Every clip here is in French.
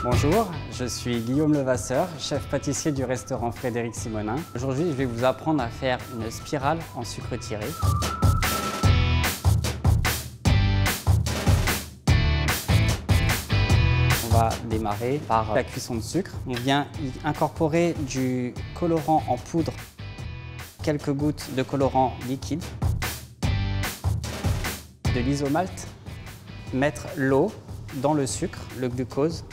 Bonjour, je suis Guillaume Levasseur, chef pâtissier du restaurant Frédéric Simonin. Aujourd'hui, je vais vous apprendre à faire une spirale en sucre tiré. On va démarrer par la cuisson de sucre. On vient y incorporer du colorant en poudre, quelques gouttes de colorant liquide, de l'isomalt, mettre l'eau dans le sucre, le glucose.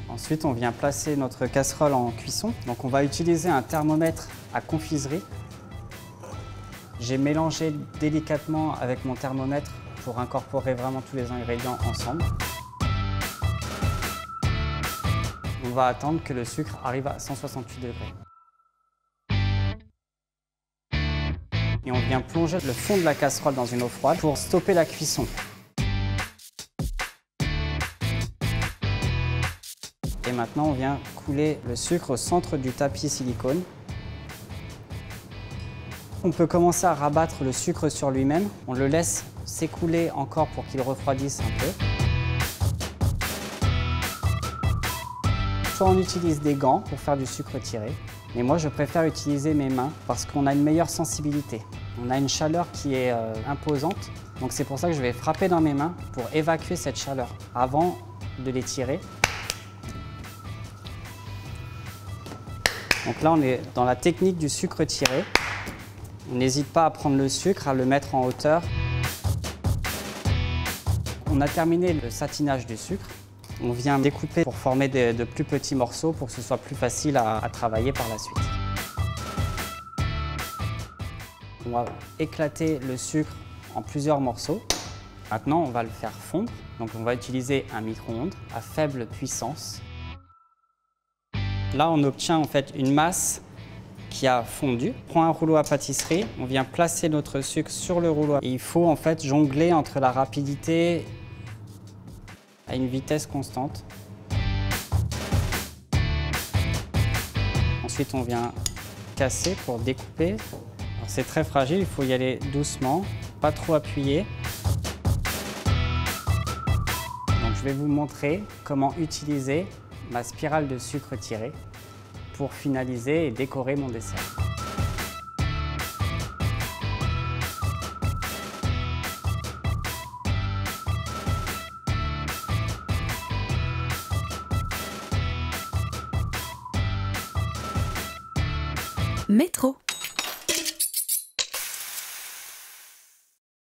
Ensuite, on vient placer notre casserole en cuisson. Donc, on va utiliser un thermomètre à confiserie. J'ai mélangé délicatement avec mon thermomètre pour incorporer vraiment tous les ingrédients ensemble. On va attendre que le sucre arrive à 168 degrés. Et on vient plonger le fond de la casserole dans une eau froide pour stopper la cuisson. Et maintenant, on vient couler le sucre au centre du tapis silicone. On peut commencer à rabattre le sucre sur lui-même. On le laisse s'écouler encore pour qu'il refroidisse un peu. Soit on utilise des gants pour faire du sucre tiré, mais moi je préfère utiliser mes mains parce qu'on a une meilleure sensibilité. On a une chaleur qui est imposante, donc c'est pour ça que je vais frapper dans mes mains pour évacuer cette chaleur avant de les tirer. Donc là, on est dans la technique du sucre tiré. On n'hésite pas à prendre le sucre, à le mettre en hauteur. On a terminé le satinage du sucre. On vient découper pour former de plus petits morceaux pour que ce soit plus facile à travailler par la suite. On va éclater le sucre en plusieurs morceaux. Maintenant, on va le faire fondre. Donc, on va utiliser un micro-ondes à faible puissance. Là, on obtient en fait une masse qui a fondu. On prend un rouleau à pâtisserie, on vient placer notre sucre sur le rouleau. Et il faut en fait jongler entre la rapidité à une vitesse constante. Ensuite, on vient casser pour découper. C'est très fragile, il faut y aller doucement, pas trop appuyer. Donc, je vais vous montrer comment utiliser ma spirale de sucre tiré pour finaliser et décorer mon dessert. Métro.